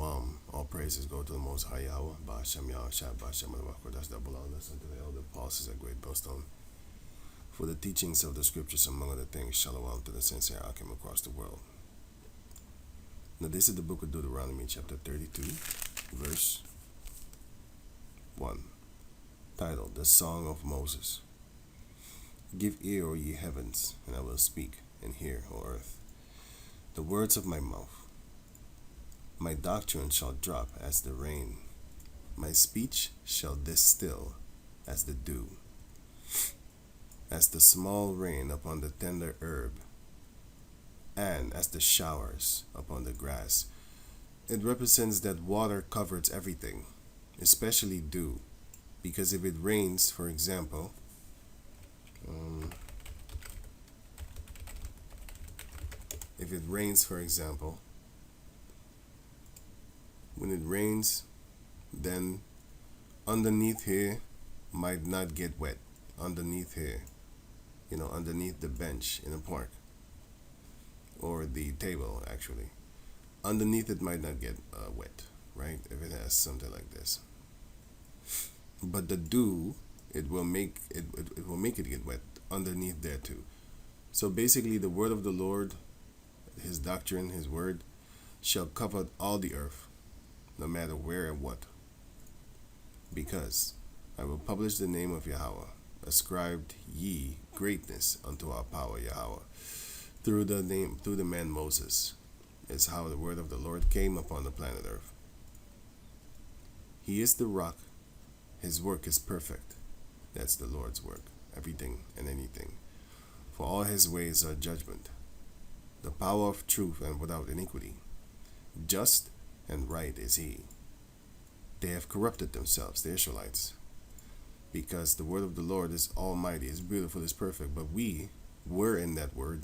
Shalom. All praises go to the Most High Yahweh. Ba'ashem Yahushua, Ba'ashem That's that belongs us unto the elder apostles at Great Millstone. For the teachings of the scriptures, among other things, Shalom to the sincere Akim across the world. Now this is the book of Deuteronomy, chapter 32, verse 1. Titled, The Song of Moses. Give ear, O ye heavens, and I will speak, and hear, O earth, the words of my mouth. My doctrine shall drop as the rain, my speech shall distill as the dew, as the small rain upon the tender herb, and as the showers upon the grass. It represents that water covers everything, especially dew, because if it rains, for example, when it rains, then underneath here might not get wet. Underneath here, underneath the bench in a park, or the table actually, underneath it might not get wet, right? If it has something like this. But the dew, it will make it get wet underneath there too. So basically, the word of the Lord, His doctrine, His word, shall cover all the earth, no matter where and what. Because I will publish the name of Yahweh, ascribed ye greatness unto our power, Yahweh, through the man Moses. Is how the word of the Lord came upon the planet earth. He is the rock. His work is perfect. That's the Lord's work, everything and anything. For all his ways are judgment, the power of truth and without iniquity. Just and right is he. They have corrupted themselves, the Israelites, because the word of the Lord is almighty, is beautiful, is perfect. But we were in that word,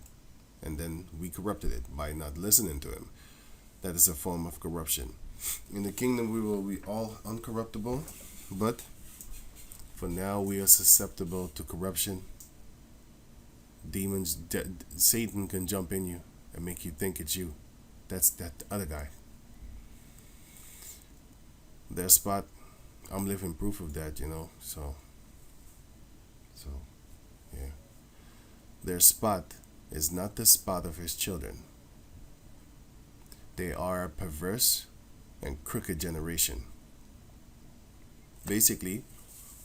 and then we corrupted it by not listening to him. That is a form of corruption. In the kingdom we will be all uncorruptible, but for now we are susceptible to corruption. Demons, Satan can jump in you and make you think it's you. That's that other guy. Their spot, I'm living proof of that, so yeah. Their spot is not the spot of his children. They are a perverse and crooked generation. Basically,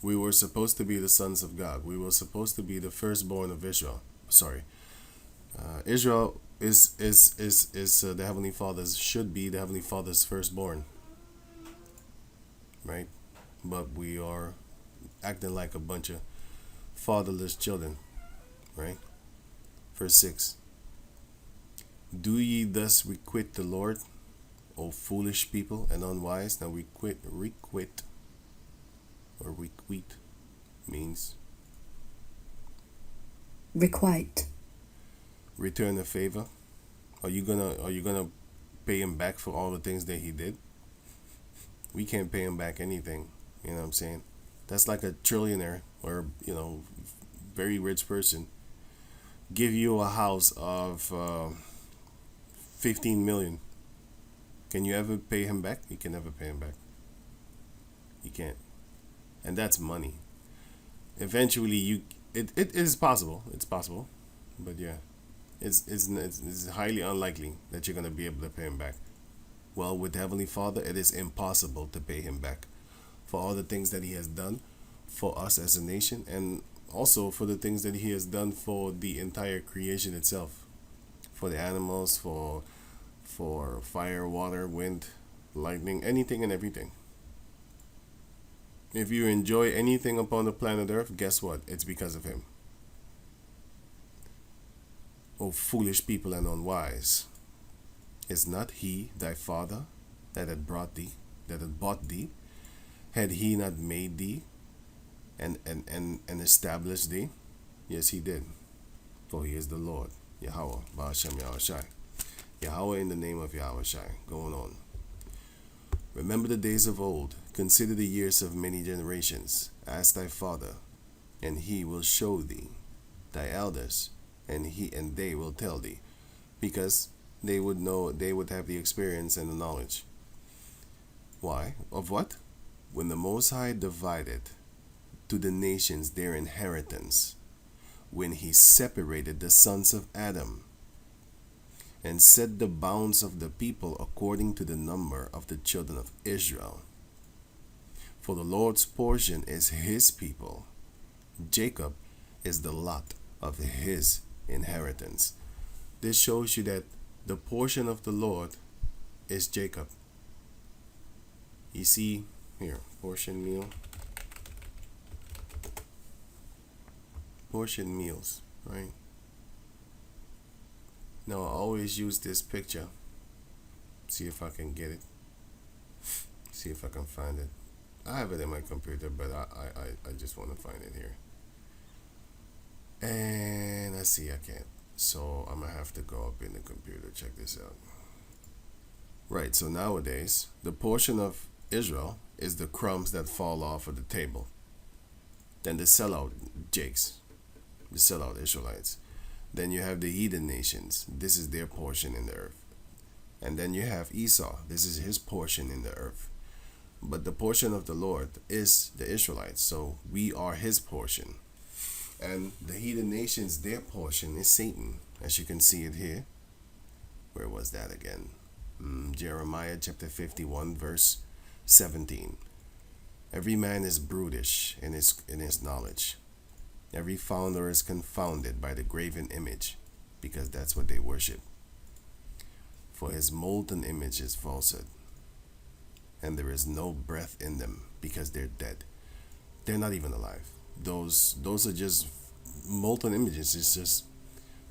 we were supposed to be the sons of God. We were supposed to be the firstborn of Israel. Israel is the Heavenly Father's, should be the Heavenly Father's firstborn, right? But we are acting like a bunch of fatherless children, right? Verse 6. Do ye thus requite the Lord, O foolish people and unwise? Now requite means requite. Return a favor. Are you gonna pay him back for all the things that he did? We can't pay him back anything. You know what I'm saying? That's like a trillionaire or very rich person give you a house of 15 million. Can you ever pay him back? You can never pay him back. You can't. And that's money. Eventually it is possible. It's possible. But yeah. It's highly unlikely that you're gonna be able to pay him back. Well, with the Heavenly Father, it is impossible to pay him back for all the things that he has done for us as a nation, and also for the things that he has done for the entire creation itself, for the animals, for fire, water, wind, lightning, anything and everything. If you enjoy anything upon the planet Earth, guess what? It's because of him. O foolish people and unwise, is not he thy father that had bought thee? Had he not made thee and established thee? Yes, he did. For he is the Lord, Yahweh, Ba'ashem Yahushua. Yahweh in the name of Yahushua. Going on. Remember the days of old. Consider the years of many generations. Ask thy father, and he will show thee. Thy elders, and they will tell thee. Because they would know, they would have the experience and the knowledge. Why? Of what? When the Most High divided to the nations their inheritance, when he separated the sons of Adam, and set the bounds of the people according to the number of the children of Israel. For the Lord's portion is his people. Jacob is the lot of his inheritance. This shows you that the portion of the Lord is Jacob. You see here, portion meal. Portion meals, right? Now I always use this picture. See if I can get it. See if I can find it. I have it in my computer, but I just want to find it here. And I see I can't. So I'm going to have to go up in the computer. Check this out. Right, so nowadays, the portion of Israel is the crumbs that fall off of the table. Then the sellout Jakes, the sellout Israelites. Then you have the heathen nations. This is their portion in the earth. And then you have Esau. This is his portion in the earth. But the portion of the Lord is the Israelites. So we are his portion. And the heathen nations, their portion is Satan. As you can see it here. Where was that again? Jeremiah chapter 51 verse 17. Every man is brutish in his knowledge. Every founder is confounded by the graven image, because that's what they worship. For his molten image is falsehood, and there is no breath in them, because they're dead. They're not even alive. Those are just molten images. It's just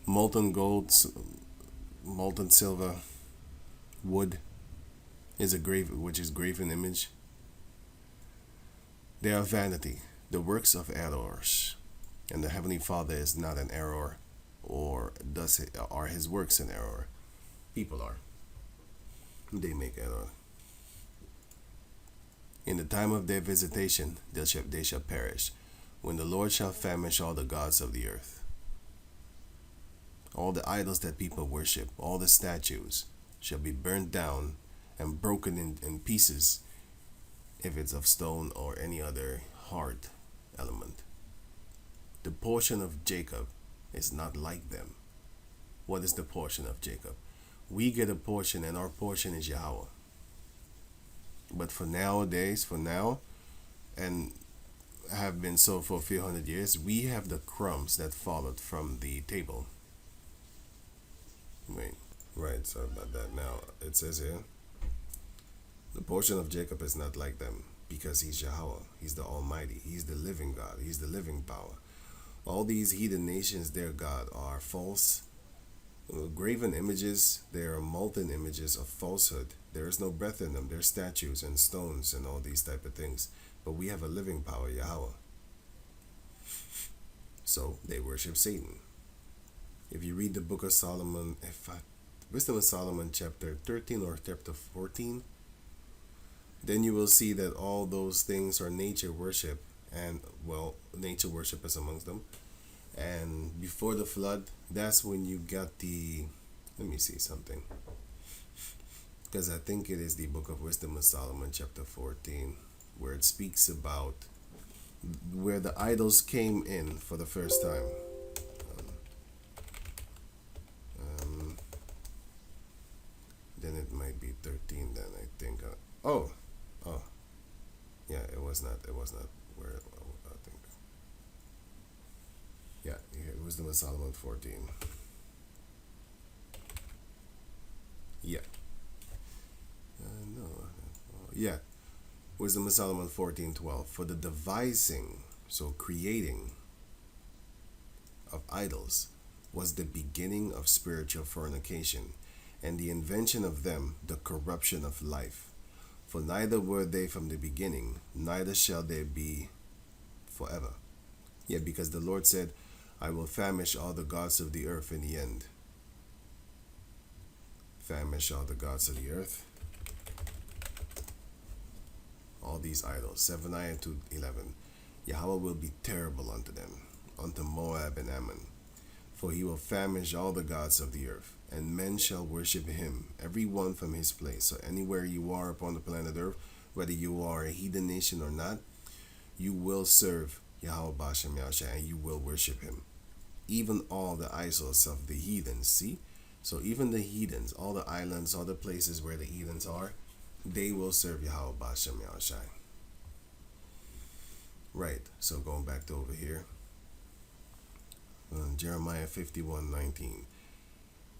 molten gold, molten silver, wood is a which is graven image. They are vanity, the works of errors. And the Heavenly Father is not an error, or are his works an error? People are. They make error. In the time of their visitation, they shall perish, when the Lord shall famish all the gods of the earth. All the idols that people worship, all the statues, shall be burned down and broken in pieces, if it's of stone or any other hard element. The portion of Jacob is not like them. What is the portion of Jacob? We get a portion, and our portion is Yahweh. But for now, and have been so for a few hundred years, we have the crumbs that followed from the table. Right, sorry about that. Now, it says here, the portion of Jacob is not like them, because he's Yahweh. He's the Almighty. He's the living God. He's the living power. All these heathen nations, their God, are false, graven images. They are molten images of falsehood. There is no breath in them. They're statues and stones and all these type of things. But we have a living power, Yahweh. So they worship Satan. If you read the book of Solomon, Wisdom of Solomon chapter 13 or chapter 14, then you will see that all those things are nature worship. And, well, nature worship is amongst them. And before the flood, that's when you got let me see something. Because I think it is the book of Wisdom of Solomon, chapter 14, where it speaks about where the idols came in for the first time. Then it might be 13 then, I think. Yeah, it was not where I think. Yeah, it was the Solomon 14. Yeah. Yeah. Wisdom of Solomon 14:12. For the devising, so creating of idols, was the beginning of spiritual fornication, and the invention of them the corruption of life. For neither were they from the beginning, neither shall they be forever. Yeah, because the Lord said, I will famish all the gods of the earth in the end. Famish all the gods of the earth. All these idols. Zephaniah 2:11. Yahweh will be terrible unto them, unto Moab and Ammon. For he will famish all the gods of the earth, and men shall worship him, every one from his place. So anywhere you are upon the planet earth, whether you are a heathen nation or not, you will serve Yahweh Bashem Yahushua and you will worship him. Even all the idols of the heathens, see? So even the heathens, all the islands, all the places where the heathens are, they will serve Yahweh Bashem Yahushua. Right, so going back to over here. Jeremiah 51:19.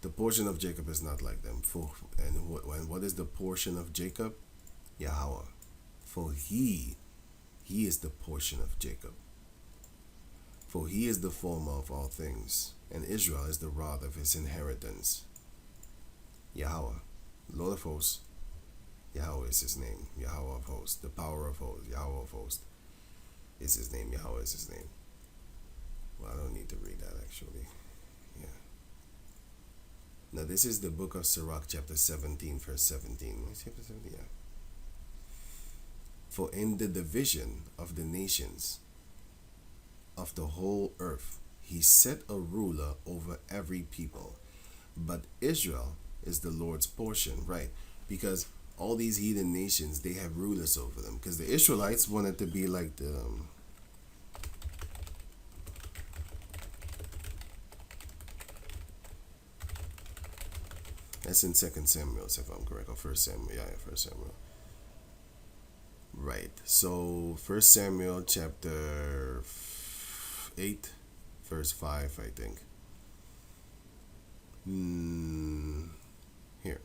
The portion of Jacob is not like them. And what is the portion of Jacob? Yahweh. For he is the portion of Jacob. For he is the former of all things, and Israel is the rod of his inheritance. Yahweh, Lord of hosts, Yahweh is his name. Yahweh of hosts, the power of hosts, Yahweh of hosts is his name. Yahweh is his name. Well, I don't need to read that actually. Yeah. Now this is the book of Sirach, chapter 17, verse 17. Chapter 17, yeah. For in the division of the nations of the whole earth, he set a ruler over every people. But Israel is the Lord's portion, right? Because all these heathen nations, they have rulers over them. Because the Israelites wanted to be like the... that's in 2 Samuel, if I'm correct, or 1 Samuel. Yeah, 1 Samuel. Right. So 1 Samuel chapter 8, verse 5, I think. Here.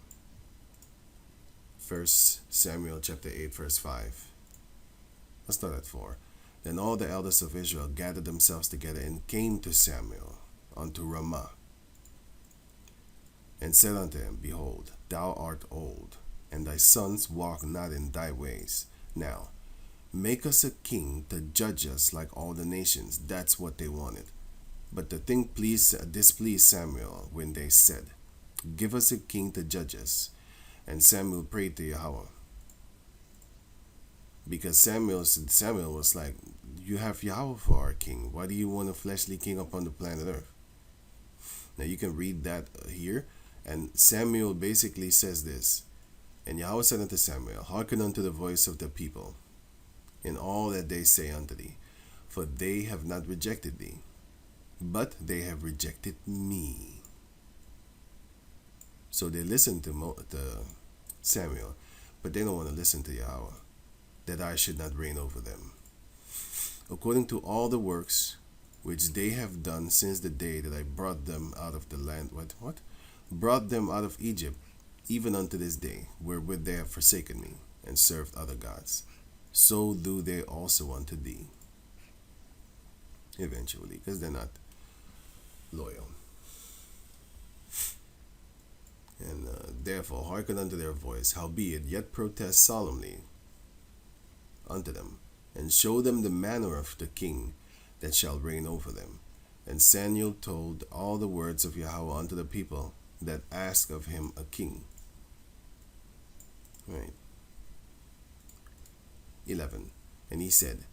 1 Samuel chapter 8, verse 5. Let's start at 4. Then all the elders of Israel gathered themselves together and came to Samuel unto Ramah, and said unto him, Behold, thou art old, and thy sons walk not in thy ways. Now, make us a king to judge us like all the nations. That's what they wanted. But the thing displeased Samuel when they said, Give us a king to judge us. And Samuel prayed to Yahweh. Because Samuel was like, You have Yahweh for our king. Why do you want a fleshly king upon the planet Earth? Now you can read that here. And Samuel basically says this. And Yahweh said unto Samuel, Hearken unto the voice of the people in all that they say unto thee, for they have not rejected thee, but they have rejected me. So they listen to Samuel, but they don't want to listen to Yahweh, that I should not reign over them. According to all the works which they have done since the day that I brought them out of the land, brought them out of Egypt, even unto this day, wherewith they have forsaken me, and served other gods, so do they also unto thee. Eventually, because they're not loyal. And therefore hearken unto their voice, howbeit yet protest solemnly unto them, and show them the manner of the king that shall reign over them. And Samuel told all the words of Yahweh unto the people that asked of him a king. Right. 11. And he said,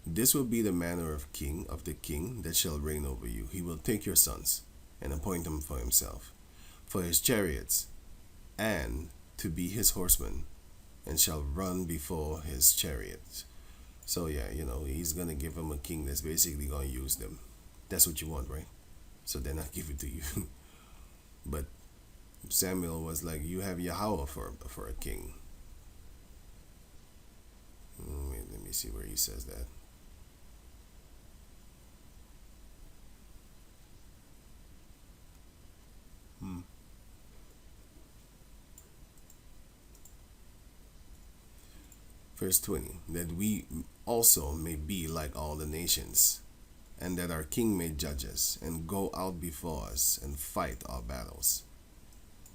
This will be the manner of the king that shall reign over you. He will take your sons and appoint them for himself, for his chariots, and to be his horsemen, and shall run before his chariots. So yeah, he's gonna give them a king that's basically gonna use them. That's what you want, right? So then I give it to you. But Samuel was like, you have Yahweh for a king. Wait, let me see where he says that. Verse 20, that we also may be like all the nations, and that our king may judge us, and go out before us, and fight our battles.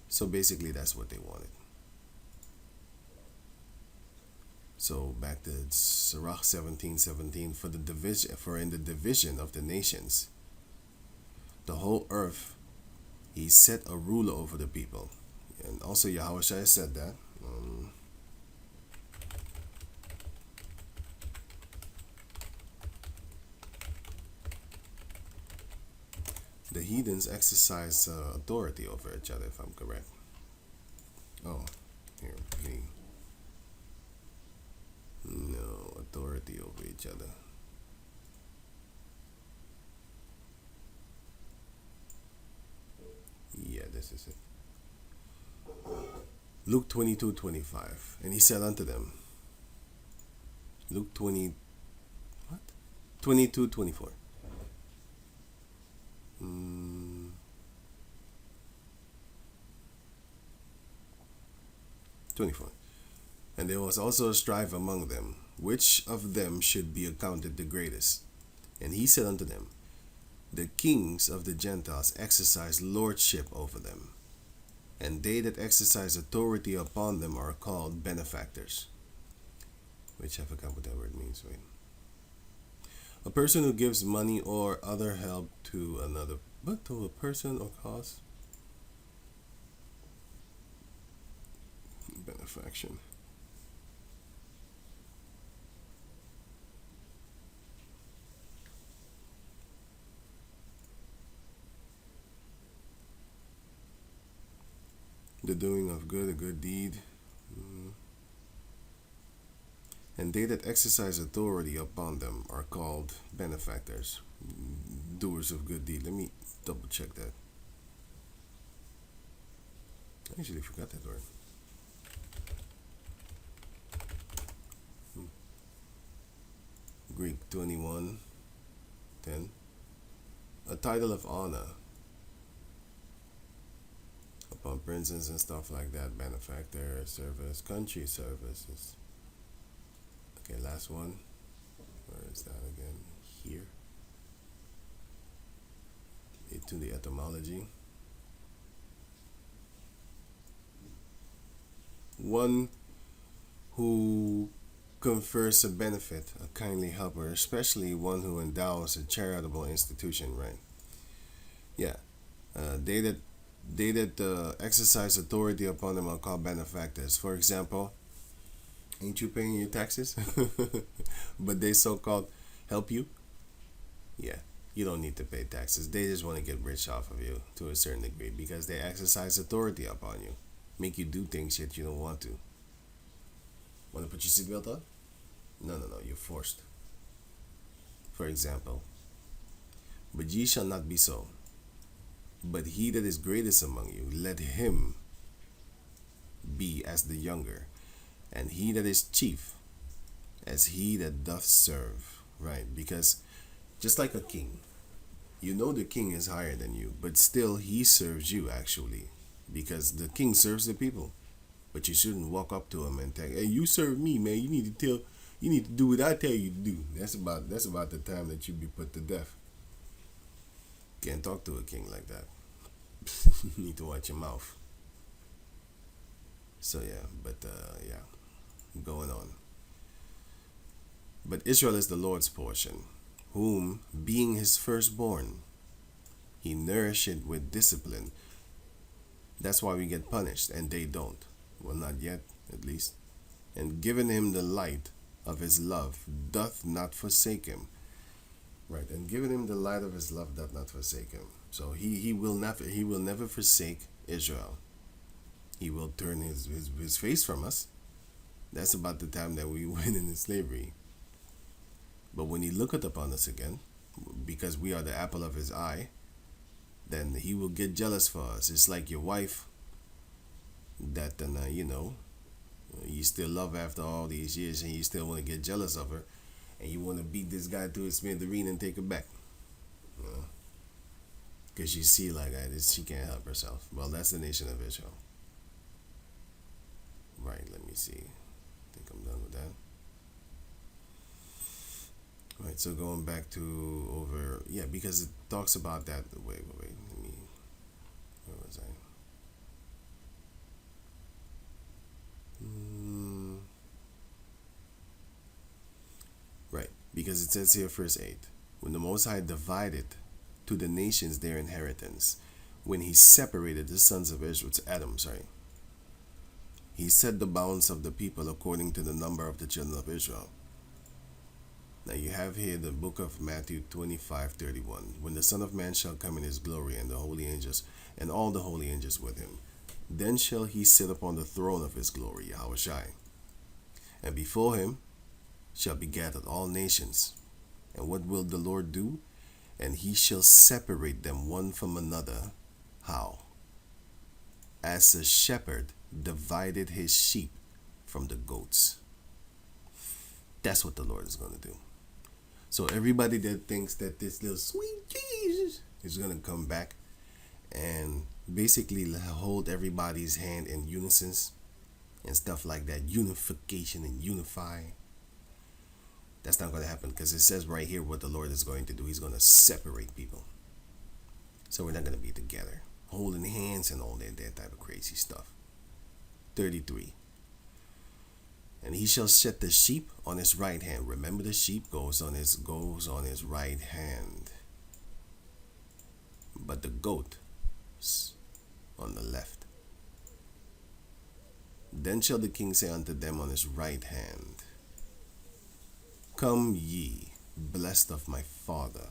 So basically that's what they wanted. So back to Sirach 17:17, for in the division of the nations, the whole earth, he set a ruler over the people. And also Yahweh said that. The heathens exercise authority over each other, if I'm correct. Oh, here, each other. Yeah, this is it. Luke 22:25. And he said unto them, Luke 20, what? 22:24. 24. And there was also a strife among them, which of them should be accounted the greatest. And he said unto them, the kings of the Gentiles exercise lordship over them, and they that exercise authority upon them are called benefactors. Which I forgot what that word means. Wait. A person who gives money or other help to another, but to a person or cause. Benefaction. The doing of good, a good deed. And they that exercise authority upon them are called benefactors, doers of good deed. Let me double check that. I actually forgot that word. Greek 21:10. A title of honor upon princes and stuff like that. Benefactor, service, country services. Okay, last one. Where is that again? Here. To the etymology. One who confers a benefit, a kindly helper, especially one who endows a charitable institution, right? Yeah. They that exercise authority upon them are called benefactors. For example, ain't you paying your taxes? But they so-called help you? Yeah, you don't need to pay taxes. They just want to get rich off of you to a certain degree because they exercise authority upon you. Make you do things yet you don't want to. Want to put your seatbelt on? No, you're forced. For example, but ye shall not be so. But he that is greatest among you, let him be as the younger, and he that is chief as he that doth serve. Right? Because just like a king, you know the king is higher than you, but still he serves you actually, because the king serves the people. But you shouldn't walk up to him and tell, hey, you serve me, man. You need to do what I tell you to do. That's about the time that you be put to death. Can't talk to a king like that. You need to watch your mouth. So yeah, but going on. But Israel is the Lord's portion, whom, being his firstborn, he nourished with discipline. That's why we get punished, and they don't. Well, not yet, at least. And given him the light of his love, doth not forsake him. Right, and given him the light of his love, doth not forsake him. So he will never forsake Israel. He will turn his face from us. That's about the time that we went into slavery. But when he looketh upon us again, because we are the apple of his eye, then he will get jealous for us. It's like your wife that you still love after all these years, and you still want to get jealous of her, and you want to beat this guy to his smithereen and take her back, because you see like she can't help herself. Well, that's the nation of Israel. Right, let me see. I think I'm done with that. Right, so going back to over, because it talks about that. Wait, let me, where was I? Right, because it says here, verse 8, when the Most High divided to the nations their inheritance, when he separated the sons of Israel, to Adam, he set the bounds of the people according to the number of the children of Israel. Now you have here the book of Matthew 25:31. When the Son of Man shall come in his glory, and the holy angels, and all the holy angels with him, then shall he sit upon the throne of his glory, Yahushai. And before him shall be gathered all nations. And what will the Lord do? And he shall separate them one from another. How? As a shepherd divided his sheep from the goats. That's what the Lord is going to do. So everybody that thinks that this little sweet Jesus is going to come back and basically hold everybody's hand in unison and stuff like that, unification and unify, that's not going to happen, because it says right here what the Lord is going to do. He's going to separate people. So we're not going to be together, holding hands and all that type of crazy stuff. 33. And he shall set the sheep on his right hand. Remember, the sheep goes on his right hand, but the goat on the left. Then shall the king say unto them on his right hand, Come ye, blessed of my Father,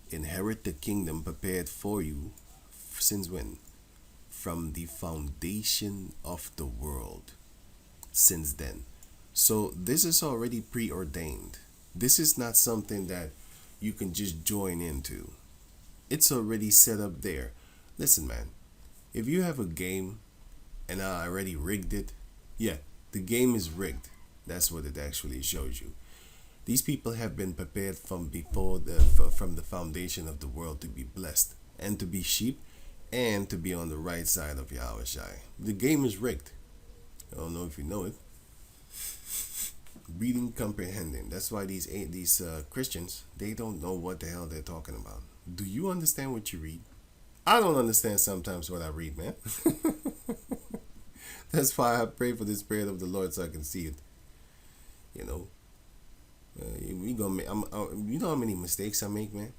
inherit the kingdom prepared for you since when? From the foundation of the world. Since then. So this is already preordained. This is not something that you can just join into. It's already set up there. Listen, man, if you have a game and I already rigged it, yeah, the game is rigged. That's what it actually shows you. These people have been prepared from the foundation of the world to be blessed and to be sheep and to be on the right side of Yahweh Shai. The game is rigged. I don't know if you know it. Reading, comprehending. That's why these Christians, they don't know what the hell they're talking about. Do you understand what you read? I don't understand sometimes what I read, man. That's why I pray for the Spirit of the Lord so I can see it. You know, you know how many mistakes I make, man.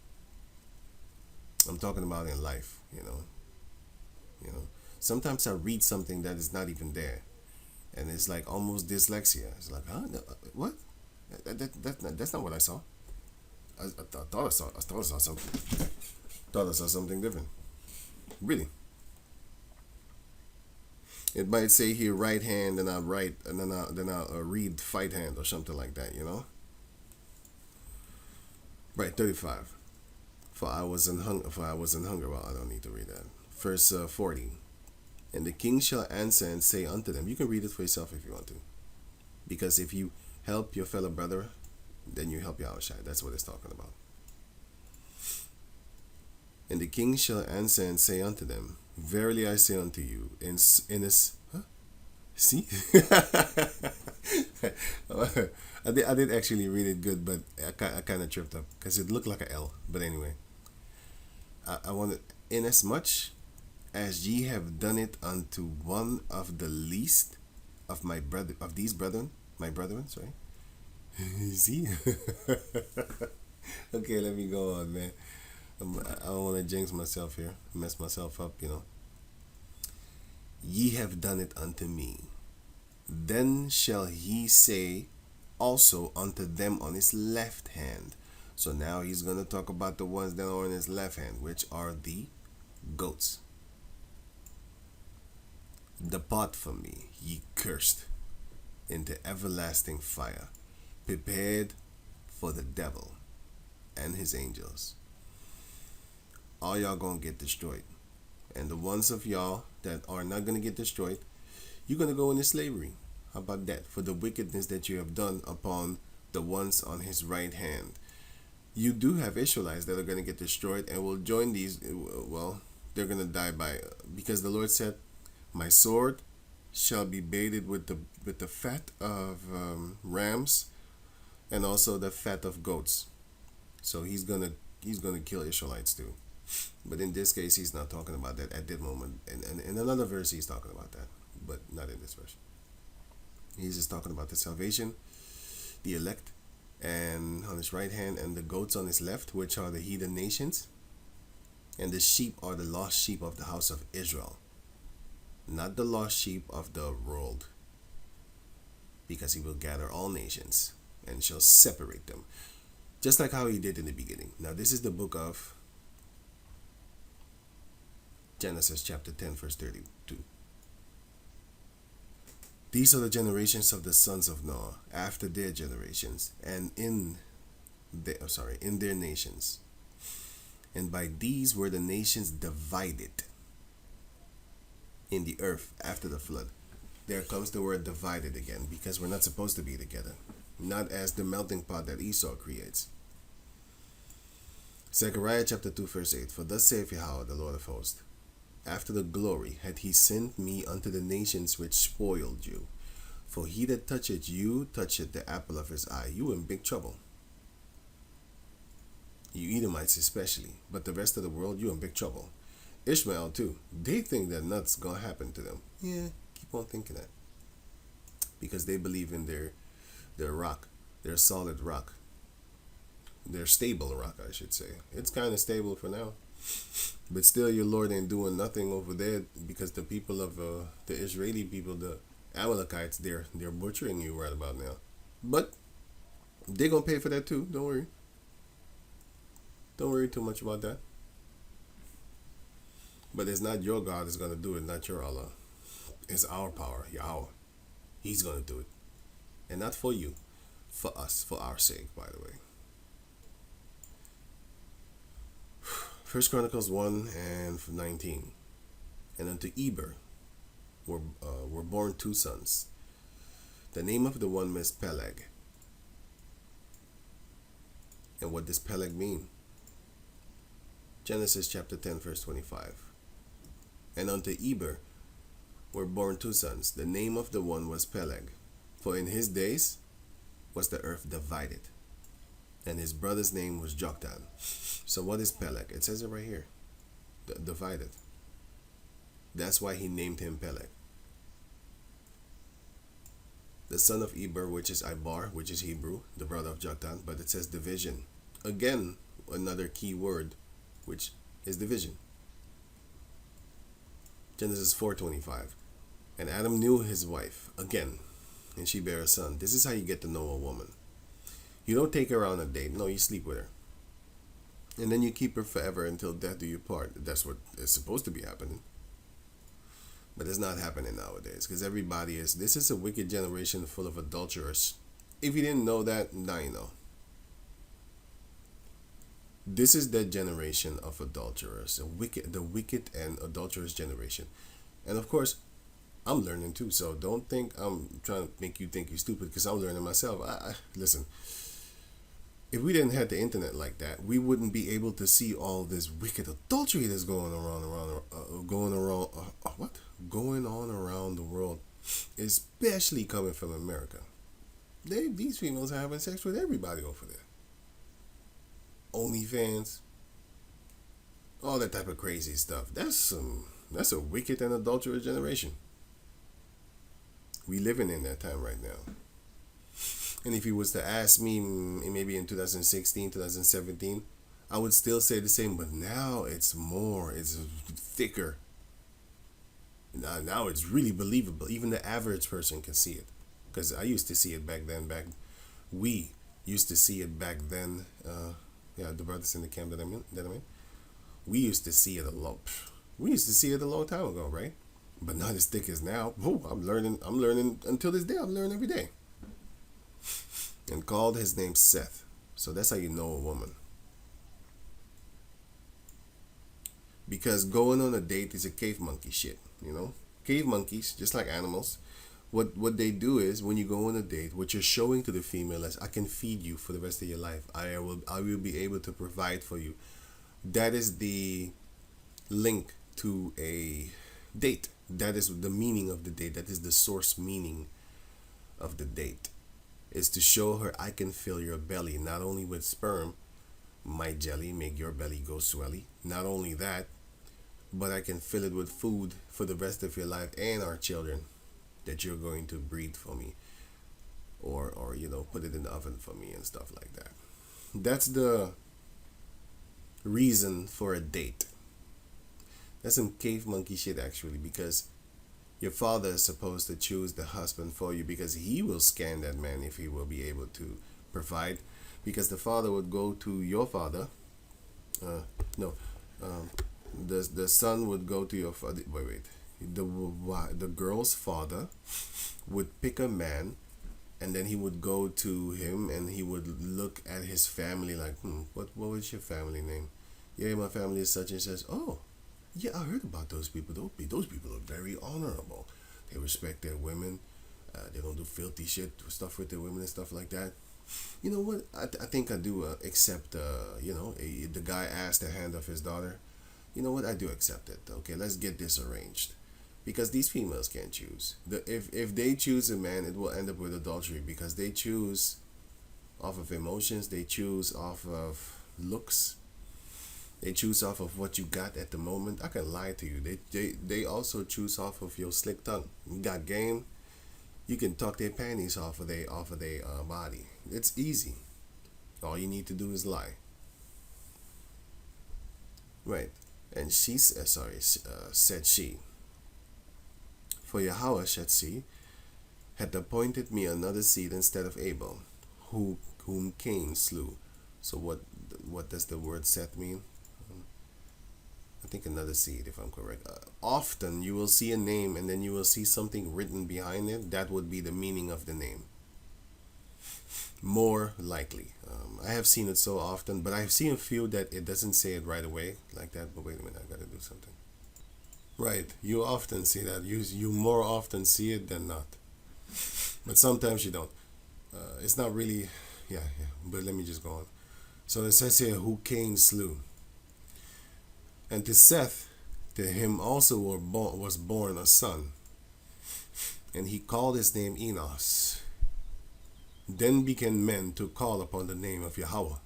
I'm talking about in life. You know, sometimes I read something that is not even there. And it's like almost dyslexia. It's like, huh? What? That's not what I saw. I thought I saw something. Thought I saw something different. Really. It might say here right hand, and I'll write, and then I'll read fight hand or something like that. You know. Right. 35. For I was in hunger. Well, I don't need to read that. Verse 40. And the king shall answer and say unto them, you can read it for yourself if you want to. Because if you help your fellow brother, then you help Yahushua. That's what it's talking about. And the king shall answer and say unto them, Verily I say unto you, in this... Huh? See? I did actually read it good, but I kind of tripped up. Because it looked like an L. But anyway. I wanted, inasmuch as ye have done it unto one of the least of my brother, of these brethren, my brethren, sorry. See? Okay, let me go on, man. I don't want to jinx myself here, mess myself up, you know. Ye have done it unto me. Then shall he say also unto them on his left hand. So now he's going to talk about the ones that are on his left hand, which are the goats. Depart from me, ye cursed, into everlasting fire, prepared for the devil and his angels. All y'all gonna get destroyed. And the ones of y'all that are not gonna get destroyed, you're gonna go into slavery. How about that? For the wickedness that you have done upon the ones on his right hand. You do have Israelites that are gonna get destroyed and will join these. Well, they're gonna die because the Lord said, my sword shall be baited with the fat of rams and also the fat of goats. So he's gonna kill Israelites too. But in this case, he's not talking about that at that moment. And in another verse, he's talking about that, but not in this verse. He's just talking about the salvation, the elect, and on his right hand, and the goats on his left, which are the heathen nations, and the sheep are the lost sheep of the house of Israel. Not the lost sheep of the world, because he will gather all nations and shall separate them, just like how he did in the beginning. Now this is the book of Genesis chapter 10 verse 32. These are the generations of the sons of Noah after their generations, and in their nations. And by these were the nations divided in the earth after the flood. There comes the word divided again, because we're not supposed to be together. Not as the melting pot that Esau creates. Zechariah chapter 2 verse 8. For thus saith Yahweh, the Lord of hosts, after the glory had he sent me unto the nations which spoiled you. For he that toucheth you toucheth the apple of his eye. You in big trouble. You Edomites especially. But the rest of the world, you in big trouble. Ishmael too. They think that nothing's going to happen to them. Yeah, keep on thinking that. Because they believe in their rock. Their solid rock. Their stable rock, I should say. It's kind of stable for now. But still, your Lord ain't doing nothing over there, because the people of the Israeli people, the Amalekites, they're butchering you right about now. But they're going to pay for that too. Don't worry. Don't worry too much about that. But it's not your God that's going to do it, not your Allah. It's our power, Yahweh. He's going to do it. And not for you. For us. For our sake, by the way. 1 Chronicles 1 and 19. And unto Eber were born 2 sons. The name of the one was Peleg. And what does Peleg mean? Genesis chapter 10 verse 25. And unto Eber were born 2 sons. The name of the one was Peleg. For in his days was the earth divided. And his brother's name was Joktan. So what is Peleg? It says it right here. Divided. That's why he named him Peleg. The son of Eber, which is Ibar, which is Hebrew, the brother of Joktan. But it says division. Again, another key word, which is division. Genesis 4:25. And Adam knew his wife again, and she bare a son. This is how you get to know a woman. You don't take her on a date. No, you sleep with her. And then you keep her forever until death do you part. That's what is supposed to be happening. But it's not happening nowadays, because this is a wicked generation full of adulterers. If you didn't know that, now you know. This is the generation of adulterers, the wicked and adulterous generation. And of course, I'm learning too, so don't think I'm trying to make you think you're stupid, because I'm learning myself. Listen, if we didn't have the internet like that, we wouldn't be able to see all this wicked adultery that's going on around the world, especially coming from America. These females are having sex with everybody over there. OnlyFans, all that type of crazy stuff. That's a wicked and adulterous generation. We living in that time right now. And if you was to ask me, maybe in 2016, 2017, I would still say the same. But now it's thicker. Now it's really believable. Even the average person can see it. Because I used to see it back then. We used to see it back then. The brothers in the camp that I'm in. We used to see it a lot. We used to see it a long time ago, right? But not as thick as now. I'm learning until this day. I'm learning every day. And called his name Seth. So that's how you know a woman. Because going on a date is a cave monkey shit, you know? Cave monkeys, just like animals, what they do is, when you go on a date, what you're showing to the female is, I can feed you for the rest of your life. I will be able to provide for you. That is the link to a date. That is the meaning of the date. That is the source meaning of the date. Is to show her, I can fill your belly, not only with sperm, my jelly, make your belly go swelly. Not only that, but I can fill it with food for the rest of your life and our children that you're going to breed for me. Or put it in the oven for me and stuff like that. That's the reason for a date. That's some cave monkey shit, actually, because your father is supposed to choose the husband for you, because he will scan that man if he will be able to provide. Because the father would go to your father. The son would go to your father. Wait. the girl's father would pick a man, and then he would go to him and he would look at his family like, what was your family name? Yeah, my family is such and such. Oh, yeah, I heard about those people. Those people are very honorable. They respect their women. They don't do filthy shit stuff with their women and stuff like that. You know what? I think I do accept. The guy asked the hand of his daughter. You know what? I do accept it. Okay, let's get this arranged, because these females can't choose. If they choose a man, it will end up with adultery, because they choose off of emotions. They choose off of looks. They choose off of what you got at the moment. I can lie to you. They also choose off of your slick tongue. You got game. You can tuck their panties off of their body. It's easy. All you need to do is lie. Right. And she said she. For Yahweh had appointed me another seed instead of Abel, whom Cain slew. So what does the word Seth mean? I think another seed, if I'm correct. Often you will see a name and then you will see something written behind it. That would be the meaning of the name. More likely. I have seen it so often, but I've seen a few that it doesn't say it right away like that. But wait a minute, I gotta do something. Right, you often see that. You more often see it than not. But sometimes you don't. It's not really, yeah. But let me just go on. So it says here, who Cain slew. And to Seth, to him also was born a son. And he called his name Enos. Then began men to call upon the name of Yahweh.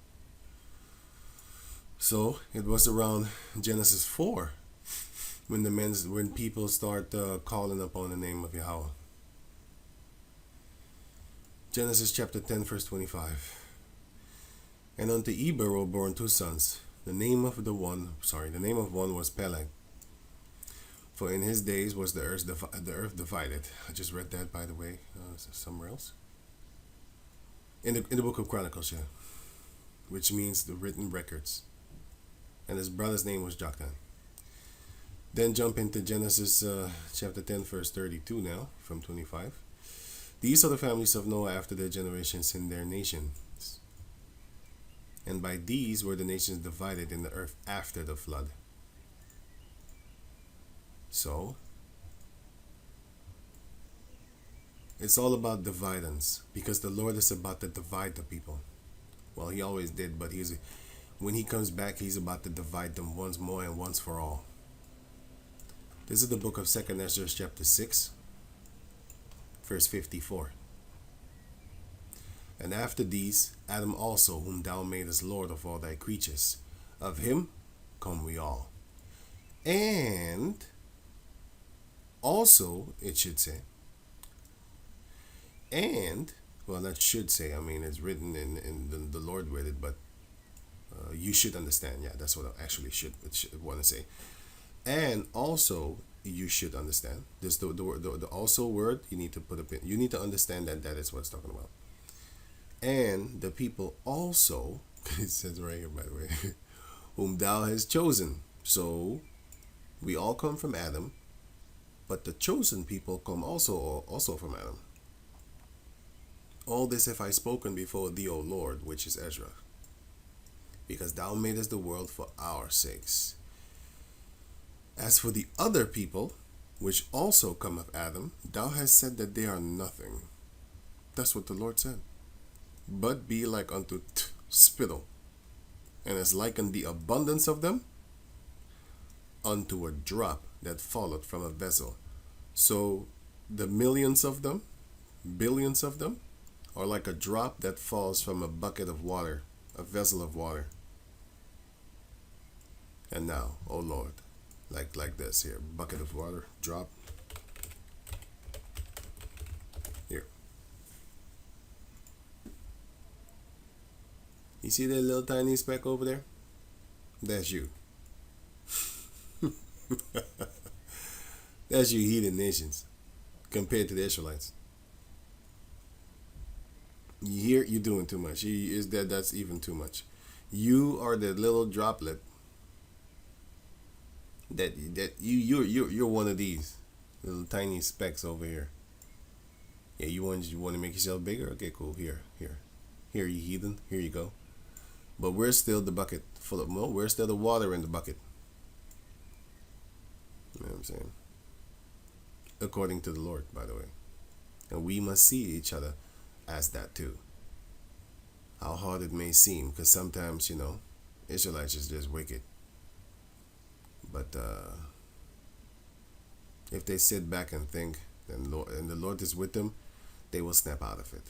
So it was around Genesis 4 when people start calling upon the name of Yahweh. Genesis chapter 10 verse 25. And unto Eber were born two sons. The name of one was Peleg. For in his days was the earth divided. I just read that, by the way, somewhere else. In the book of Chronicles, yeah, which means the written records. And his brother's name was Joktan. Then jump into Genesis chapter 10, verse 32 now, from 25. These are the families of Noah after their generations in their nations. And by these were the nations divided in the earth after the flood. So, it's all about dividends, because the Lord is about to divide the people. Well, he always did, but when he comes back, he's about to divide them once more and once for all. This is the book of 2nd Ezra chapter 6, verse 54. And after these, Adam also, whom thou madest Lord of all thy creatures, of him come we all. And also, it should say, and, well, that should say, I mean, it's written in the Lord read it, but you should understand. Yeah, that's what I actually should want to say. And also, you should understand. There's the also word, you need to put a pin. You need to understand that is what it's talking about. And the people also, it says right here, by the way, whom thou hast chosen. So, we all come from Adam, but the chosen people come also from Adam. All this have I spoken before thee, O Lord, which is Ezra, because thou madest the world for our sakes. As for the other people, which also come of Adam, thou hast said that they are nothing. That's what the Lord said. But be like unto spittle, and as like in the abundance of them, unto a drop that falleth from a vessel. So the millions of them, billions of them, are like a drop that falls from a bucket of water, a vessel of water. And now, O Lord, like this here, bucket of water, drop. Here. You see that little tiny speck over there? That's you. That's you heathen nations compared to the Israelites. You hear, you're doing too much. That's even too much. You are the little droplet that you're one of these. Little tiny specks over here. Yeah, you want to make yourself bigger? Okay, cool. Here, you heathen. Here you go. But where's still the bucket full of milk? Where's still the water in the bucket? You know what I'm saying? According to the Lord, by the way. And we must see each other as that too. How hard it may seem, because sometimes, Israelites is just wicked. But if they sit back and think, and the Lord is with them, they will snap out of it.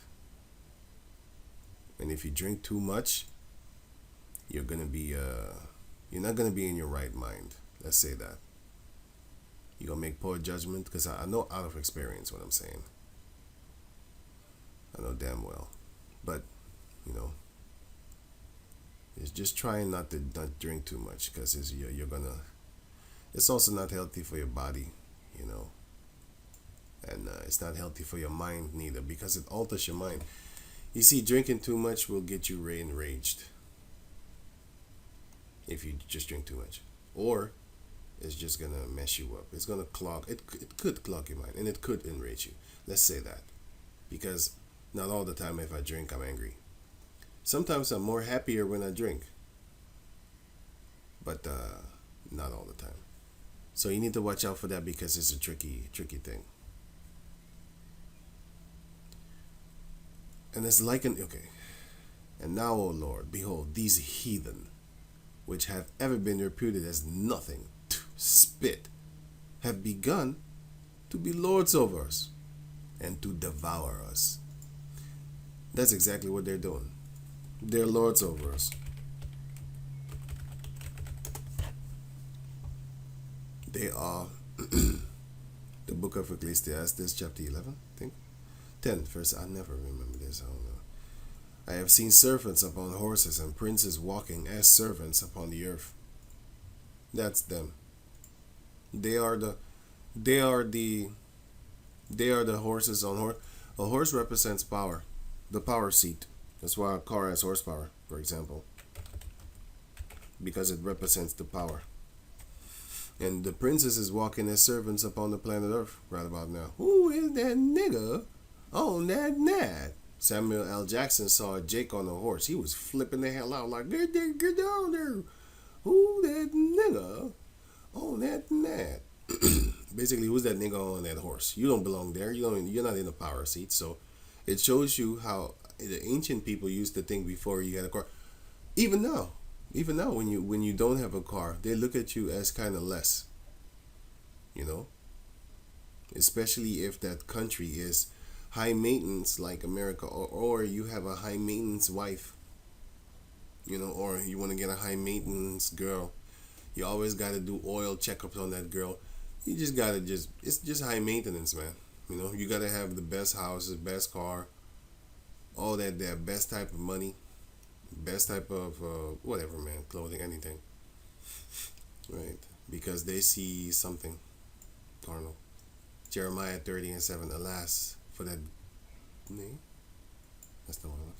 And if you drink too much, you're not gonna be in your right mind. Let's say that. You're gonna make poor judgment, because I know out of experience what I'm saying. I know damn well. But, it's just trying not to not drink too much, because it's also not healthy for your body, and it's not healthy for your mind neither, because it alters your mind. You see, drinking too much will get you enraged if you just drink too much, or it's just gonna mess you up. It's gonna clog. It could clog your mind, and it could enrage you. Let's say that, because not all the time if I drink I'm angry. Sometimes I'm more happier when I drink, but not all the time. So you need to watch out for that, because it's a tricky thing. And it's like okay. And now, O Lord, behold, these heathen, which have ever been reputed as nothing, spit, have begun to be lords over us and to devour us. That's exactly what they're doing. They're lords over us. They are the book of Ecclesiastes, chapter 11, I think. 10, verse, I never remember this, I don't know. I have seen servants upon horses and princes walking as servants upon the earth. That's them. They are the horses on horse. A horse represents power, the power seat. That's why a car has horsepower, for example, because it represents the power. And the princess is walking as servants upon the planet Earth right about now. Who is that nigga on that gnat? Samuel L. Jackson saw Jake on a horse. He was flipping the hell out like, get down there. Who that nigga on that gnat? Basically, who's that nigga on that horse? You don't belong there. You're not in the power seat. So it shows you how the ancient people used to think before you got a car. Even now, when you don't have a car, they look at you as kind of less. Especially if that country is high maintenance like America, or you have a high maintenance wife, or you want to get a high maintenance girl. You always got to do oil checkups on that girl. You just got to it's just high maintenance, man. You got to have the best house, the best car, all that best type of money, best type of whatever, man, clothing, anything, right? Because they see something carnal. Jeremiah 30:7, alas, for that, that's the one.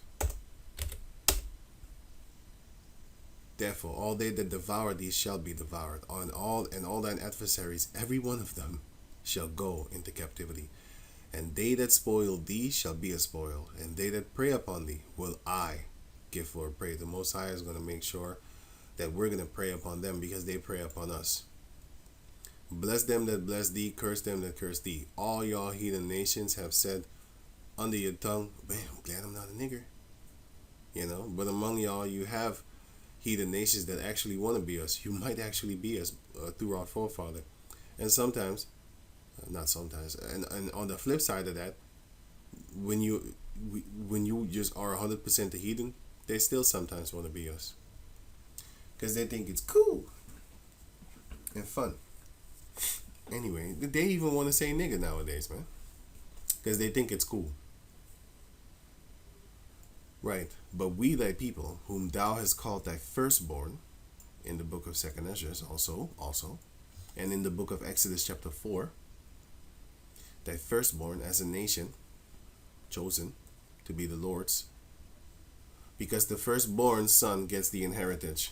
Therefore, all they that devour thee shall be devoured, and all thine adversaries, every one of them, shall go into captivity. And they that spoil thee shall be a spoil, and they that prey upon thee will I give for a prey. The Most High is going to make sure that we're going to prey upon them, because they prey upon us. Bless them that bless thee, curse them that curse thee. All y'all heathen nations have said under your tongue, man, I'm glad I'm not a nigger. But among y'all, you have heathen nations that actually want to be us. You might actually be us through our forefather. And sometimes, not sometimes, and on the flip side of that, when you just are 100% a heathen, they still sometimes want to be us, because they think it's cool and fun. Anyway, they even want to say nigga nowadays, man, because they think it's cool. Right. But we thy people, whom thou hast called thy firstborn, in the book of 2nd Ezra also, and in the book of Exodus chapter 4, thy firstborn as a nation, chosen to be the Lord's, because the firstborn son gets the inheritance.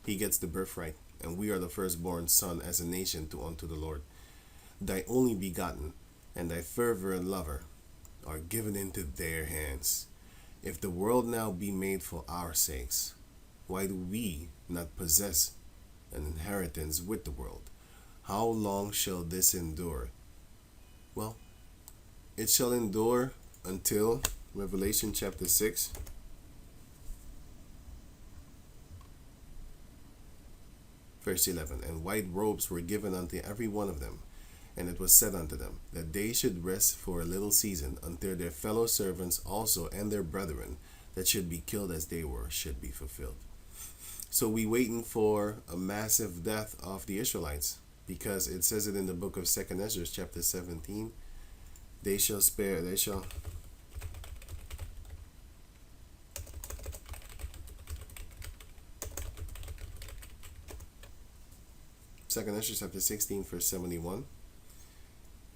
He gets the birthright, and we are the firstborn son as a nation unto the Lord. thy only begotten, and thy fervent lover are given into their hands. If the world now be made for our sakes, why do we not possess an inheritance with the world? How long shall this endure? Well, it shall endure until Revelation chapter 6. Verse 11. And white robes were given unto every one of them, and it was said unto them, that they should rest for a little season, until their fellow servants also and their brethren that should be killed as they were should be fulfilled. So we waiting for a massive death of the Israelites, because it says it in the book of 2nd Ezra chapter 17. They shall 2nd Ezra chapter 16 verse 71.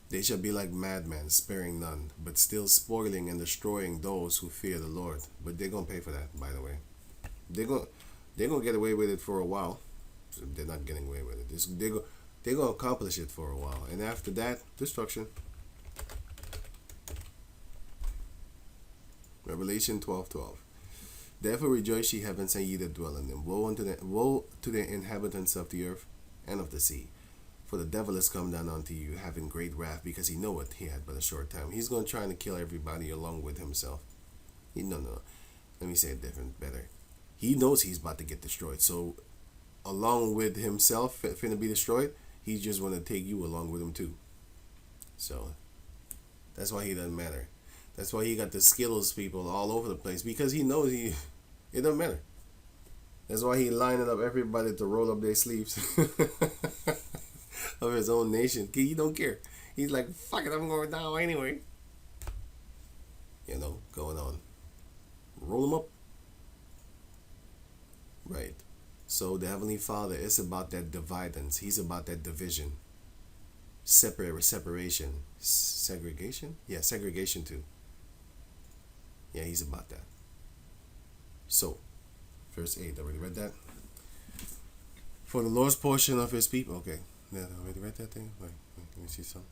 They shall be like madmen, sparing none, but still spoiling and destroying those who fear the Lord. But they're gonna pay for that, by the way. They're gonna get away with it for a while. So they're not getting away with it. They're gonna accomplish it for a while, and after that, destruction. Revelation 12:12. Therefore rejoice, ye heavens, and ye that dwell in them. Woe to the inhabitants of the earth and of the sea. For the devil is come down unto you, having great wrath, because he knoweth he had but a short time. He's going to try to kill everybody along with himself. No. Let me say it better. He knows he's about to get destroyed. So, along with himself, finna be destroyed, he's just going to take you along with him too. So, that's why he doesn't matter. That's why he got the Skittles people all over the place, because he knows it doesn't matter. That's why he lining up everybody to roll up their sleeves of his own nation. He don't care. He's like, fuck it, I'm going down anyway. Going on. Roll them up. Right. So the Heavenly Father is about that dividance. He's about that division. Separation. Segregation? Yeah, segregation too. Yeah, he's about that. So, verse 8, already read that. For the Lord's portion of his people. Okay, yeah, I already read that thing. Wait, let me see some.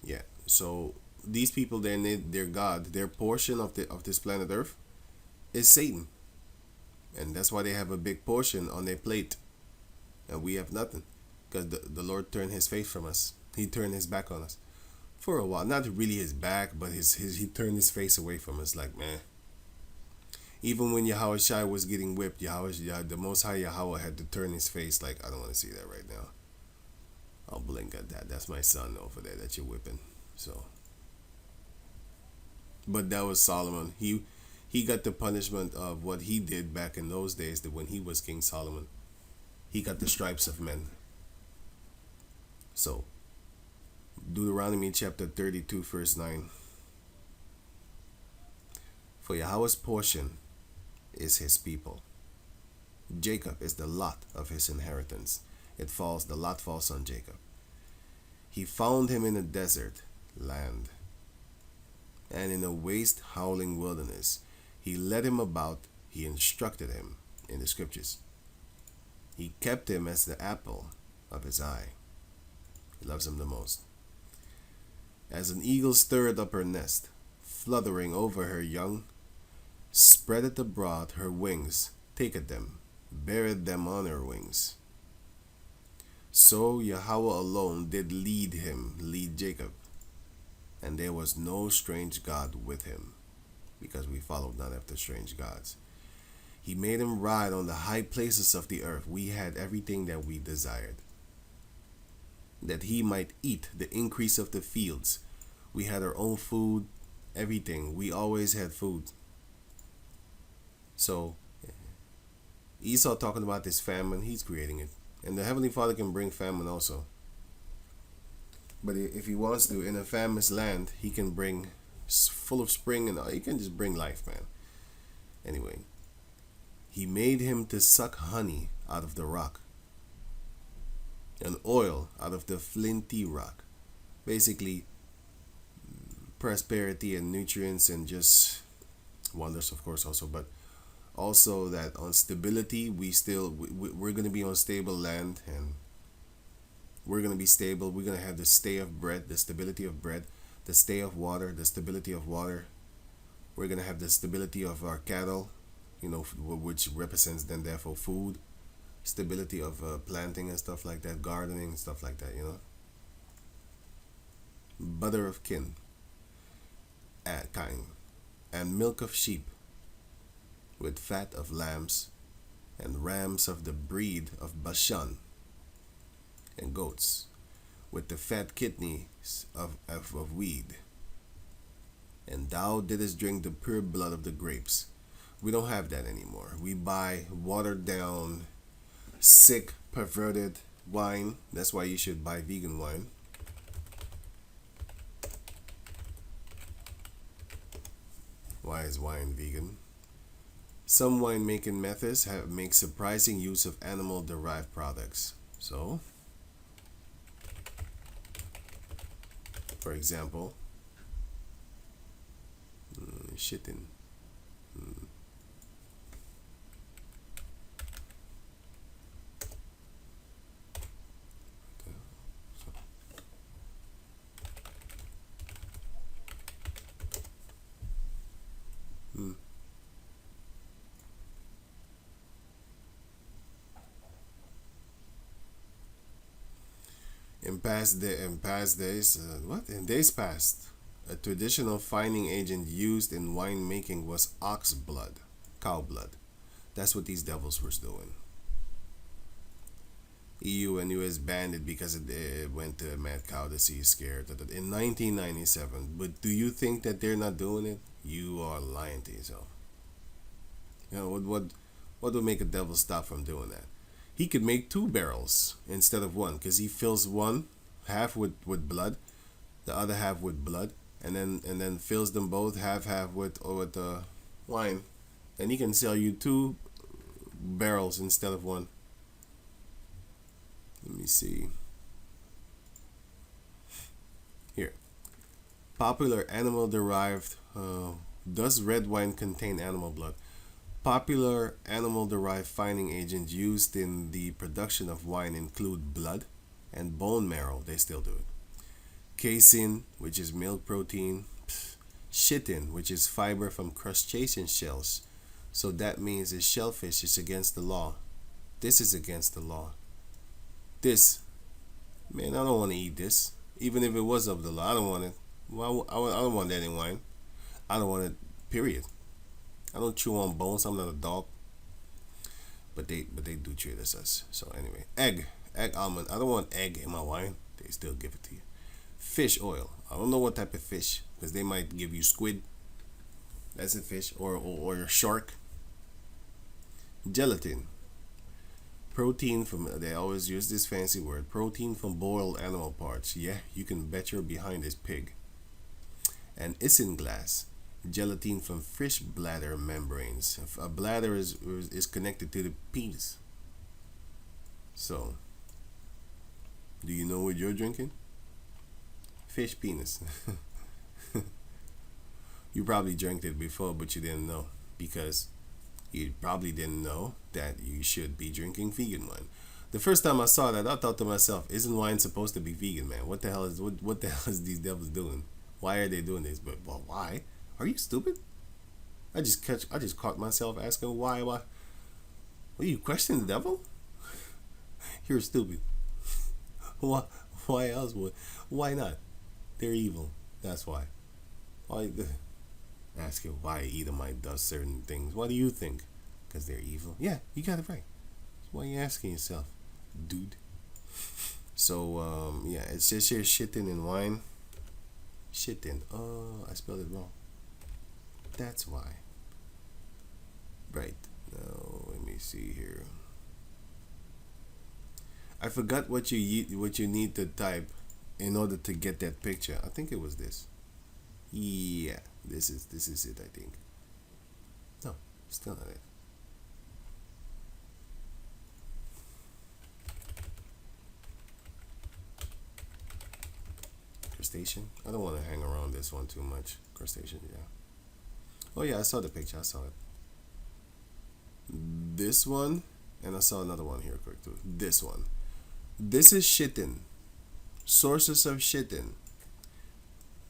Yeah, so these people, their God, their portion of this planet Earth is Satan. And that's why they have a big portion on their plate. And we have nothing. Because the Lord turned his face from us. He turned his back on us. For a while. Not really his back, but he turned his face away from us. Like, man. Even when Yahweh Shai was getting whipped, the Most High Yahweh had to turn his face like, I don't want to see that right now. I'll blink at that. That's my son over there that you're whipping. So. But that was Solomon. He got the punishment of what he did back in those days, that when he was King Solomon. He got the stripes of men. So, Deuteronomy chapter 32 verse 9. For Yahweh's portion is his people. Jacob is the lot of his inheritance. The lot falls on Jacob. He found him in a desert land, and in a waste howling wilderness. He led him about, he instructed him in the scriptures. He kept him as the apple of his eye. He loves him the most. As an eagle stirred up her nest, fluttering over her young, spreadeth abroad her wings, taketh them, beareth them on her wings. So Yahweh alone did lead Jacob, and there was no strange God with him, because we followed not after strange gods. He made him ride on the high places of the earth. We had everything that we desired, that he might eat the increase of the fields. We had our own food, everything. We always had food. So, Esau talking about this famine, he's creating it. And the Heavenly Father can bring famine also. But if he wants to, in a famished land, he can bring full of spring, and he can just bring life, man. Anyway, he made him to suck honey out of the rock, and oil out of the flinty rock. Basically, prosperity and nutrients, and just wonders, of course, also. But also that on stability, we're going to be on stable land, and We're going to be stable. We're going to have the stay of bread, the stability of bread, the stay of water, the stability of water. We're going to have the stability of our cattle, which represents then therefore food, stability of planting and stuff like that, gardening and stuff like that. Butter of kine, and milk of sheep, with fat of lambs, and rams of the breed of Bashan, and goats, with the fat kidneys of weed. And thou didst drink the pure blood of the grapes. We don't have that anymore. We buy watered down, sick, perverted wine. That's why you should buy vegan wine. Why is wine vegan? Some winemaking methods make surprising use of animal-derived products. So, for example, chitin. In days past, a traditional fining agent used in winemaking was ox blood, cow blood. That's what these devils were doing. EU and US banned it because it went to mad cow disease scared in 1997. But do you think that they're not doing it? You are lying to yourself. What would make a devil stop from doing that? He could make 2 barrels instead of 1, because he fills one half with blood, the other half with blood, and then fills them both half with wine, and he can sell you 2 barrels instead of 1. Let me see here. Popular animal-derived. Does red wine contain animal blood? Popular animal-derived fining agents used in the production of wine include blood and bone marrow. They still do it. Casein, which is milk protein. Chitin, which is fiber from crustacean shells. So that means a shellfish is against the law. This is against the law. This, man, I don't want to eat this. Even if it was of the law, I don't want it. Well, I don't want that in wine. I don't want it, period. I don't chew on bones. I'm not a dog. But they do treat us. So anyway, egg almond. I don't want egg in my wine. They still give it to you. Fish oil. I don't know what type of fish, because they might give you squid. That's a fish, or a shark. Gelatin. Protein from, they always use this fancy word, protein from boiled animal parts. Yeah, you can bet your behind this pig. And isinglass. Gelatine from fish bladder membranes. A bladder is connected to the penis. So, do you know what you're drinking? Fish penis. You probably drank it before, but you didn't know, because you probably didn't know that you should be drinking vegan wine. The first time I saw that, I thought to myself, isn't wine supposed to be vegan, man? What the hell is these devils doing? Why are they doing this? But why? Are you stupid? I just caught myself asking why. What, you question the devil? You're stupid. Why else would? Why not? They're evil. That's why. Asking why Edomite does certain things. What do you think? Because they're evil. Yeah, you got it right. That's why you're asking yourself, dude. So yeah, it says here chitin in wine. Chitin. Oh, I spelled it wrong. That's why. Right. Now let me see here. I forgot what you need to type in order to get that picture. I think it was this. Yeah, this is it, I think. No, still not it. Crustacean. I don't want to hang around this one too much. Crustacean, yeah. Oh yeah, I saw the picture. I saw it. This one, and I saw another one here quick too. This one. This is chitin. Sources of chitin.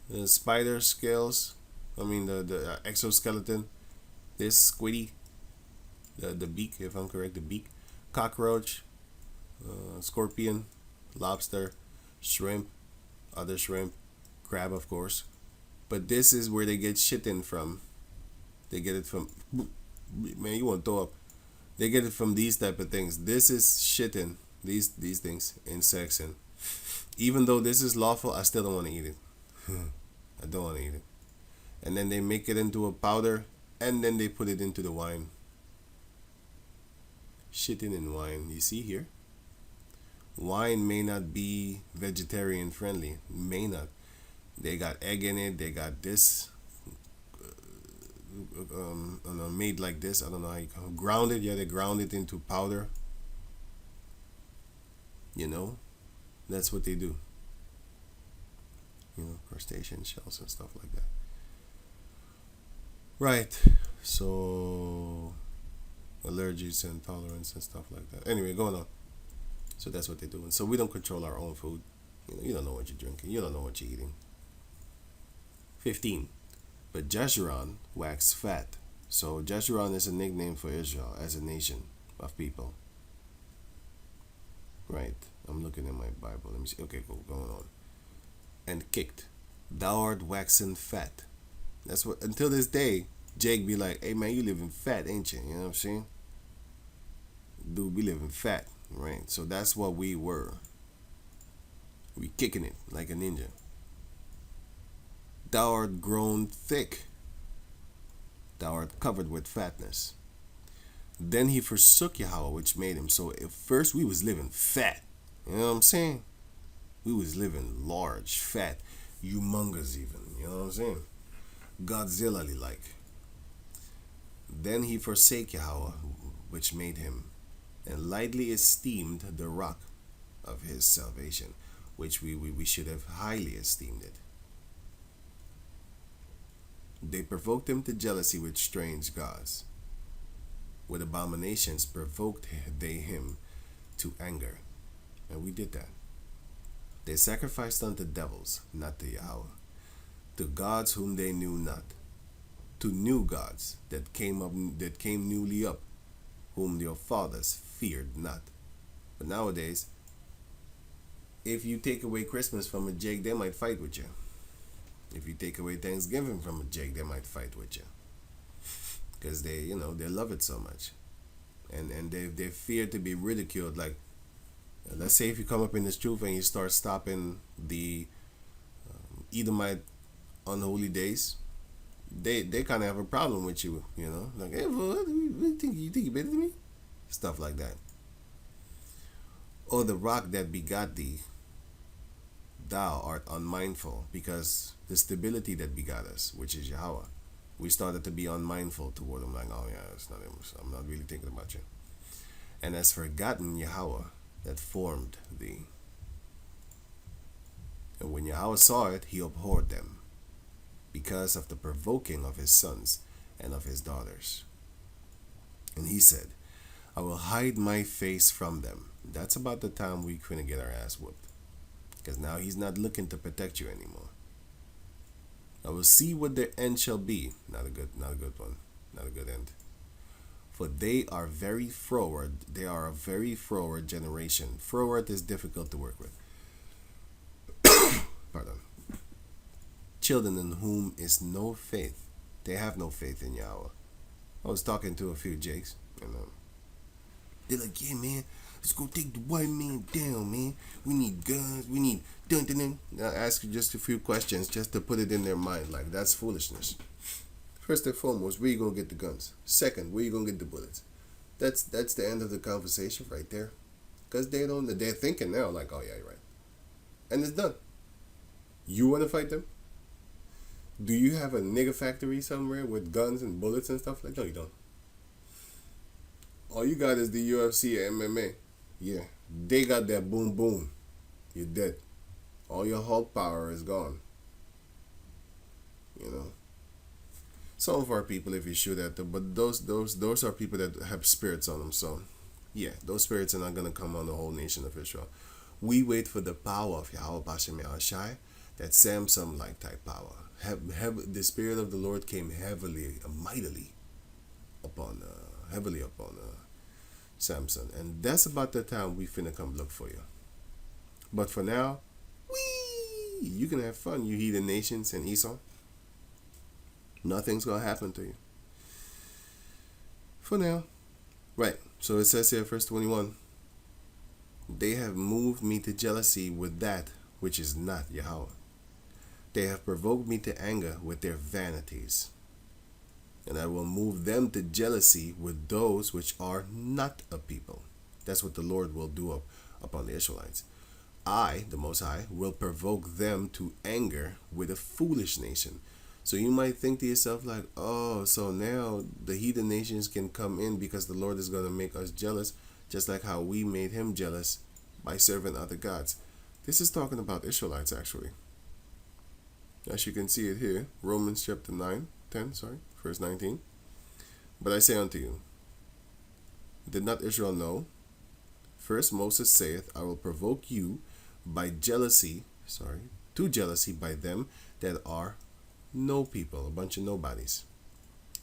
The spider scales. The exoskeleton. This squiddy. The beak, if I'm correct, the beak. Cockroach. Scorpion. Lobster. Shrimp. Other shrimp. Crab, of course. But this is where they get chitin from. They get it from. Man, you want to throw up. They get it from these type of things. This is chitin. These things, insects, and even though this is lawful, I still don't want to eat it. I don't want to eat it. And then they make it into a powder, and then they put it into the wine. Chitin in wine. You see here? Wine may not be vegetarian friendly. May not. They got egg in it. They got this. Made like this. I don't know how you call it. Grounded. Yeah, they ground it into powder. That's what they do. Crustacean shells and stuff like that. Right. So, allergies and tolerance and stuff like that. Anyway, going on. So that's what they're doing. So we don't control our own food. You don't know what you're drinking. You don't know what you're eating. 15. But Jeshurun waxed fat. So Jeshurun is a nickname for Israel as a nation of people. Right. I'm looking at my Bible. Let me see. Okay, cool. Going on. And kicked. Thou art waxen fat. That's what, until this day, Jake be like, hey man, you living fat, ain't you? You know what I'm saying? Dude, we living fat. Right. So that's what we were. We kicking it like a ninja. Thou art grown thick. Thou art covered with fatness. Then he forsook Yahweh, which made him. So at first we was living fat. You know what I'm saying? We was living large, fat, humongous even. You know what I'm saying? Godzilla-ly like. Then he forsake Yahweh, which made him, and lightly esteemed the rock of his salvation, which we should have highly esteemed it. They provoked him to jealousy with strange gods. With abominations provoked they him to anger. And we did that. They sacrificed unto devils, not to Yahweh, to gods whom they knew not, to new gods that came newly up, whom your fathers feared not. But nowadays, if you take away Christmas from a Jake, they might fight with you. If you take away Thanksgiving from a Jake, they might fight with you. Because they love it so much. And they fear to be ridiculed. Like, let's say if you come up in this truth and you start stopping the Edomite unholy days, they kind of have a problem with you, Like, hey, what? You think you better than me? Stuff like that. Or the rock that begot thee, thou art unmindful, because the stability that begot us, which is Yahweh, we started to be unmindful toward him, like, oh yeah, it's not him, I'm not really thinking about you. And has forgotten Yahweh that formed thee. And when Yahweh saw it, he abhorred them, because of the provoking of his sons and of his daughters. And he said, I will hide my face from them. That's about the time we finna get our ass whooped. Because now he's not looking to protect you anymore. I will see what their end shall be. Not a good one. Not a good end. For they are very froward. They are a very froward generation. Froward is difficult to work with. Pardon. Children in whom is no faith. They have no faith in Yahweh. I was talking to a few Jakes, and they're like, yeah, man, let's go take the white man down, man. We need guns. We need dun. I ask you just a few questions just to put it in their mind. Like, that's foolishness. First and foremost, where you gonna get the guns? Second, where you gonna get the bullets? That's the end of the conversation right there. Because they're thinking now, like, oh yeah, you're right. And it's done. You wanna fight them? Do you have a nigga factory somewhere with guns and bullets and stuff like that? No, you don't. All you got is the UFC and MMA. Yeah. They got that boom boom. You're dead. All your Hulk power is gone. Some of our people, if you shoot at them, but those are people that have spirits on them. So, yeah, those spirits are not going to come on the whole nation of Israel. We wait for the power of Yahweh Bashem Yahushai, that Samson like type power. The Spirit of the Lord came mightily upon Samson, and that's about the time we finna come look for you. But for now, you can have fun, you heathen nations and Esau. Nothing's gonna happen to you. For now. Right. So it says here, verse 21. They have moved me to jealousy with that which is not Yahweh. They have provoked me to anger with their vanities. And I will move them to jealousy with those which are not a people. That's what the Lord will do upon the Israelites. I, the Most High, will provoke them to anger with a foolish nation. So you might think to yourself like, oh, so now the heathen nations can come in because the Lord is going to make us jealous, just like how we made him jealous by serving other gods. This is talking about Israelites, actually. As you can see it here, Romans chapter 10, verse 19. But I say unto you, did not Israel know? First Moses saith, I will provoke you to jealousy by them that are no people, a bunch of nobodies.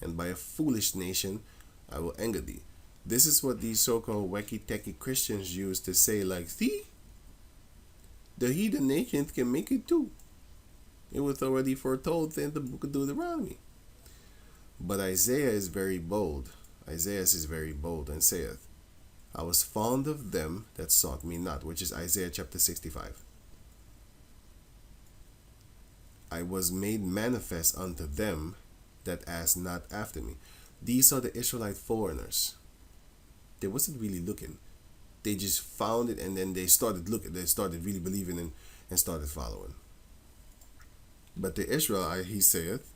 And by a foolish nation I will anger thee. This is what these so-called wacky-tacky Christians use to say, like, see, the heathen nations can make it too. It was already foretold in the book of Deuteronomy. But Isaiah is very bold. Isaiah is very bold and saith, I was fond of them that sought me not, which is Isaiah chapter 65. I was made manifest unto them that asked not after me. These are the Israelite foreigners. They wasn't really looking. They just found it, and then they started looking. They started really believing and started following. But the Israel, he saith,